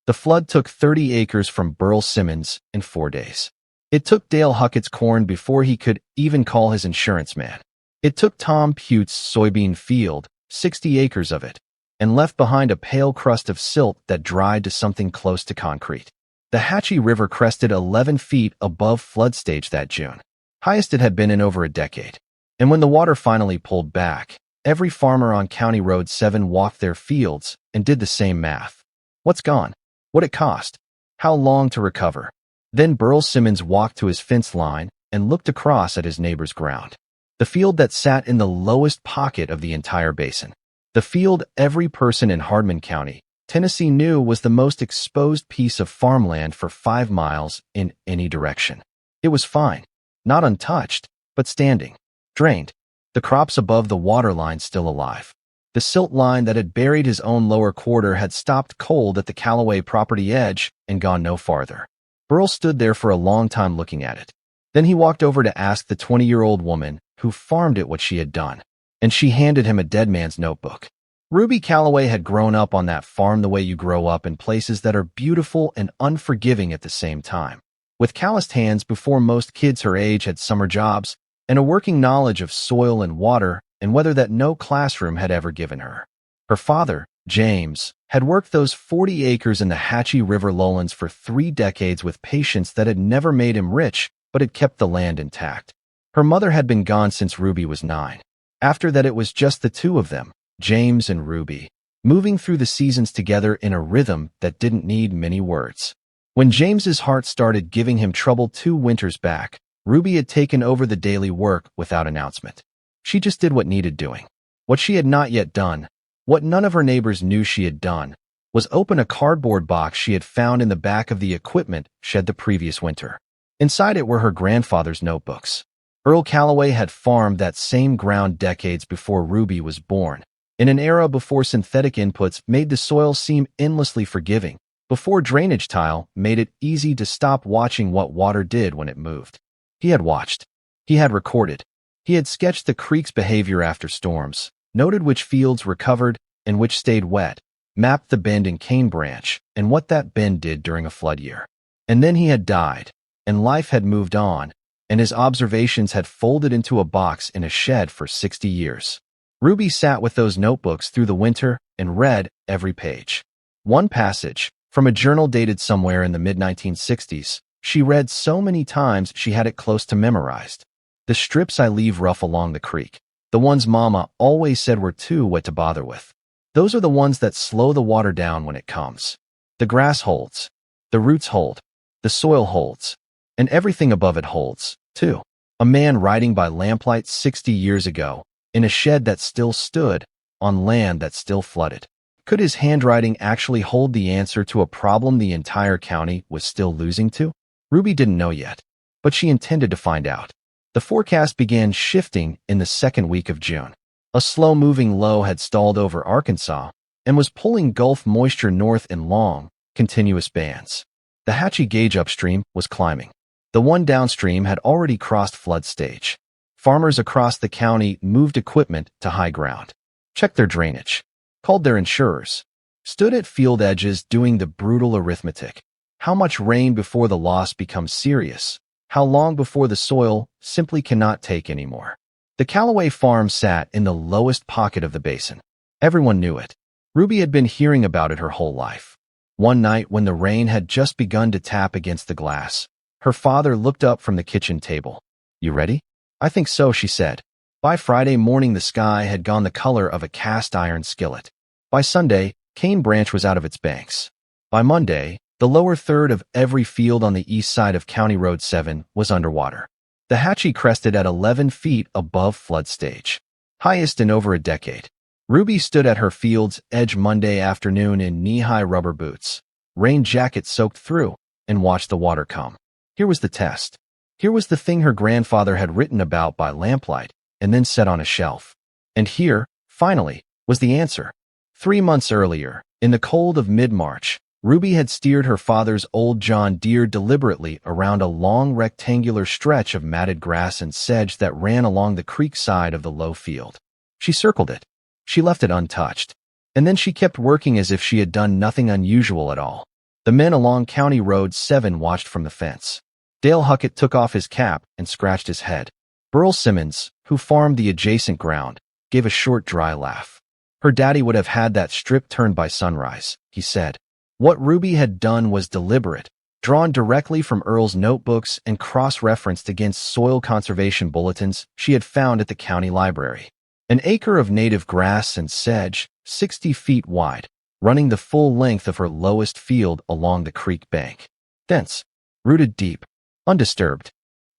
The flood took 30 acres from Burl Simmons in 4 days. It took Dale Huckett's corn before he could even call his insurance man. It took Tom Pute's soybean field, 60 acres of it, and left behind a pale crust of silt that dried to something close to concrete. The Hatchie River crested 11 feet above flood stage that June, highest it had been in over a decade. And when the water finally pulled back, every farmer on County Road 7 walked their fields and did the same math. What's gone? What it cost? How long to recover? Then Burl Simmons walked to his fence line and looked across at his neighbor's ground. The field that sat in the lowest pocket of the entire basin. The field every person in Hardman County, Tennessee knew was the most exposed piece of farmland for 5 miles in any direction. It was fine, not untouched, but standing, drained, the crops above the waterline still alive. The silt line that had buried his own lower quarter had stopped cold at the Callaway property edge and gone no farther. Burl stood there for a long time looking at it. Then he walked over to ask the 20-year-old woman who farmed it what she had done, and she handed him a dead man's notebook. Ruby Callaway had grown up on that farm the way you grow up in places that are beautiful and unforgiving at the same time. With calloused hands before most kids her age had summer jobs, and a working knowledge of soil and water and weather that no classroom had ever given her. Her father, James, had worked those 40 acres in the Hatchie River lowlands for 3 decades with patience that had never made him rich, but had kept the land intact. Her mother had been gone since Ruby was 9. After that it was just the two of them, James and Ruby, moving through the seasons together in a rhythm that didn't need many words. When James's heart started giving him trouble 2 winters back, Ruby had taken over the daily work without announcement. She just did what needed doing. What she had not yet done, what none of her neighbors knew she had done, was open a cardboard box she had found in the back of the equipment shed the previous winter. Inside it were her grandfather's notebooks. Earl Callaway had farmed that same ground decades before Ruby was born, in an era before synthetic inputs made the soil seem endlessly forgiving, before drainage tile made it easy to stop watching what water did when it moved. He had watched. He had recorded. He had sketched the creek's behavior after storms, noted which fields recovered and which stayed wet, mapped the bend in Cane Branch and what that bend did during a flood year. And then he had died, and life had moved on, and his observations had folded into a box in a shed for 60 years. Ruby sat with those notebooks through the winter and read every page. One passage, from a journal dated somewhere in the mid-1960s, she read so many times she had it close to memorized. The strips I leave rough along the creek, the ones Mama always said were too wet to bother with. Those are the ones that slow the water down when it comes. The grass holds, the roots hold, the soil holds, and everything above it holds, too. A man riding by lamplight 60 years ago, in a shed that still stood, on land that still flooded. Could his handwriting actually hold the answer to a problem the entire county was still losing to? Ruby didn't know yet, but she intended to find out. The forecast began shifting in the second week of June. A slow-moving low had stalled over Arkansas and was pulling Gulf moisture north in long, continuous bands. The Hatchie gauge upstream was climbing. The one downstream had already crossed flood stage. Farmers across the county moved equipment to high ground, checked their drainage, called their insurers, stood at field edges doing the brutal arithmetic. How much rain before the loss becomes serious? How long before the soil simply cannot take anymore? The Callaway farm sat in the lowest pocket of the basin. Everyone knew it. Ruby had been hearing about it her whole life. One night when the rain had just begun to tap against the glass, her father looked up from the kitchen table. "You ready?" "I think so," she said. By Friday morning the sky had gone the color of a cast-iron skillet. By Sunday, Cane Branch was out of its banks. By Monday, the lower third of every field on the east side of County Road 7 was underwater. The Hatchie crested at 11 feet above flood stage, highest in over a decade. Ruby stood at her field's edge Monday afternoon in knee-high rubber boots, rain jacket soaked through, and watched the water come. Here was the test. Here was the thing her grandfather had written about by lamplight and then set on a shelf. And here, finally, was the answer. 3 months earlier, in the cold of mid-March, Ruby had steered her father's old John Deere deliberately around a long rectangular stretch of matted grass and sedge that ran along the creek side of the low field. She circled it. She left it untouched. And then she kept working as if she had done nothing unusual at all. The men along County Road 7 watched from the fence. Dale Huckett took off his cap and scratched his head. Burl Simmons, who farmed the adjacent ground, gave a short, dry laugh. Her daddy would have had that strip turned by sunrise, he said. What Ruby had done was deliberate, drawn directly from Earl's notebooks and cross-referenced against soil conservation bulletins she had found at the county library. An acre of native grass and sedge, 60 feet wide, running the full length of her lowest field along the creek bank. Dense, rooted deep, undisturbed.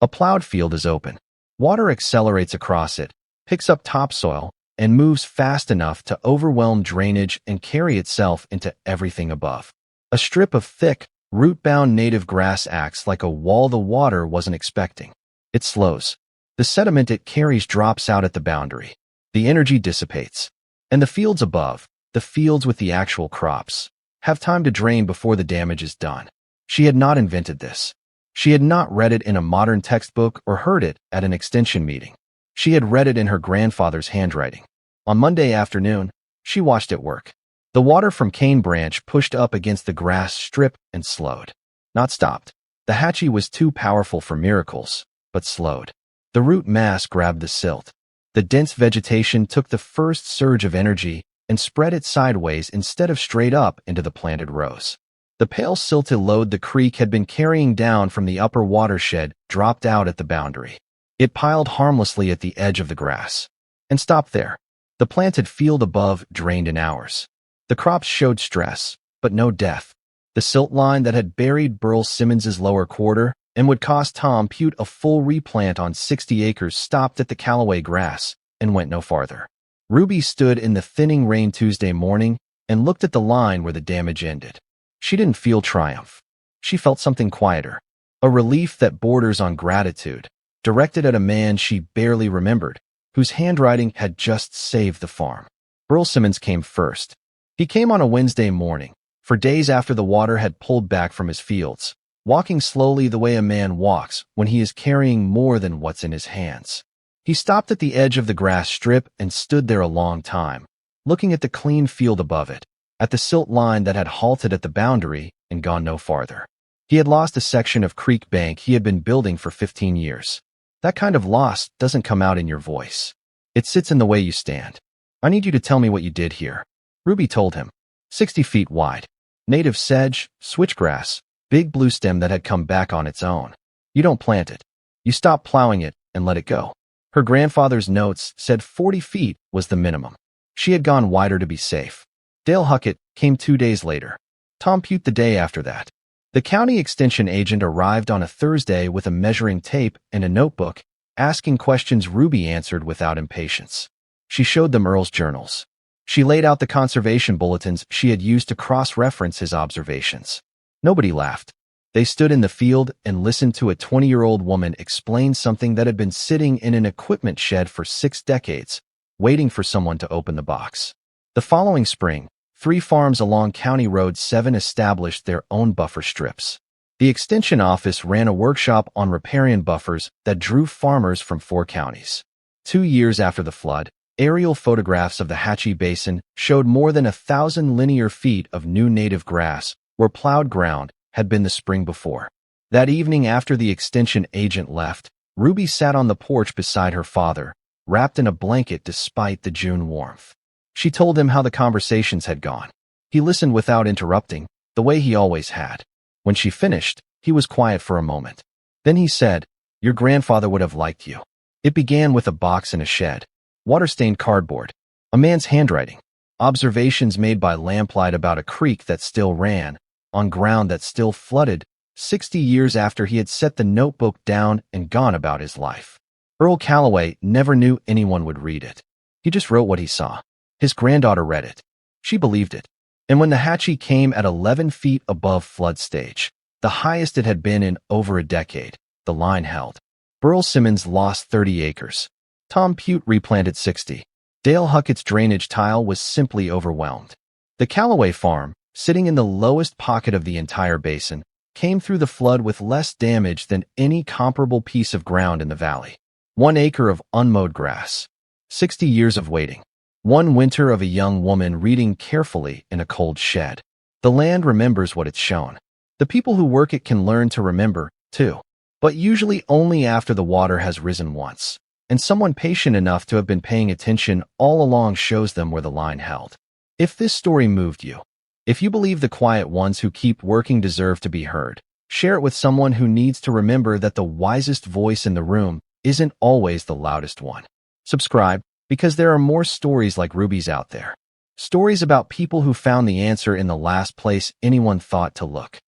A plowed field is open. Water accelerates across it, picks up topsoil, and moves fast enough to overwhelm drainage and carry itself into everything above. A strip of thick, root-bound native grass acts like a wall the water wasn't expecting. It slows. The sediment it carries drops out at the boundary. The energy dissipates. And the fields above, the fields with the actual crops, have time to drain before the damage is done. She had not invented this. She had not read it in a modern textbook or heard it at an extension meeting. She had read it in her grandfather's handwriting. On Monday afternoon, she watched it work. The water from Cane Branch pushed up against the grass strip and slowed. Not stopped. The hatchie was too powerful for miracles, but slowed. The root mass grabbed the silt. The dense vegetation took the first surge of energy and spread it sideways instead of straight up into the planted rows. The pale silted load the creek had been carrying down from the upper watershed dropped out at the boundary. It piled harmlessly at the edge of the grass and stopped there. The planted field above drained in hours. The crops showed stress, but no death. The silt line that had buried Burl Simmons's lower quarter and would cost Tom Pute a full replant on 60 acres stopped at the Callaway grass and went no farther. Ruby stood in the thinning rain Tuesday morning and looked at the line where the damage ended. She didn't feel triumph. She felt something quieter, a relief that borders on gratitude, directed at a man she barely remembered, whose handwriting had just saved the farm. Burl Simmons came first. He came on a Wednesday morning, for days after the water had pulled back from his fields, walking slowly the way a man walks when he is carrying more than what's in his hands. He stopped at the edge of the grass strip and stood there a long time, looking at the clean field above it, at the silt line that had halted at the boundary and gone no farther. He had lost a section of creek bank he had been building for 15 years. That kind of loss doesn't come out in your voice. It sits in the way you stand. I need you to tell me what you did here. Ruby told him. 60 feet wide. Native sedge, switchgrass, big blue stem that had come back on its own. You don't plant it. You stop plowing it and let it go. Her grandfather's notes said 40 feet was the minimum. She had gone wider to be safe. Dale Huckett came 2 days later. Tom Pute the day after that. The county extension agent arrived on a Thursday with a measuring tape and a notebook, asking questions Ruby answered without impatience. She showed them Earl's journals. She laid out the conservation bulletins she had used to cross-reference his observations. Nobody laughed. They stood in the field and listened to a 20-year-old woman explain something that had been sitting in an equipment shed for 6 decades, waiting for someone to open the box. The following spring, 3 farms along County Road 7 established their own buffer strips. The Extension Office ran a workshop on riparian buffers that drew farmers from 4 counties. 2 years after the flood, aerial photographs of the Hatchie Basin showed more than 1,000 linear feet of new native grass where plowed ground had been the spring before. That evening after the extension agent left, Ruby sat on the porch beside her father, wrapped in a blanket despite the June warmth. She told him how the conversations had gone. He listened without interrupting, the way he always had. When she finished, he was quiet for a moment. Then he said, "Your grandfather would have liked you." It began with a box in a shed, water-stained cardboard, a man's handwriting, observations made by lamplight about a creek that still ran, on ground that still flooded, 60 years after he had set the notebook down and gone about his life. Earl Callaway never knew anyone would read it. He just wrote what he saw. His granddaughter read it. She believed it. And when the Hatchie came at 11 feet above flood stage, the highest it had been in over a decade, the line held. Burl Simmons lost 30 acres. Tom Pute replanted 60. Dale Huckett's drainage tile was simply overwhelmed. The Callaway farm, sitting in the lowest pocket of the entire basin, came through the flood with less damage than any comparable piece of ground in the valley. 1 acre of unmowed grass. 60 years of waiting. 1 winter of a young woman reading carefully in a cold shed. The land remembers what it's shown. The people who work it can learn to remember, too, but usually only after the water has risen once, and someone patient enough to have been paying attention all along shows them where the line held. If this story moved you, if you believe the quiet ones who keep working deserve to be heard, share it with someone who needs to remember that the wisest voice in the room isn't always the loudest one. Subscribe, because there are more stories like Ruby's out there. Stories about people who found the answer in the last place anyone thought to look.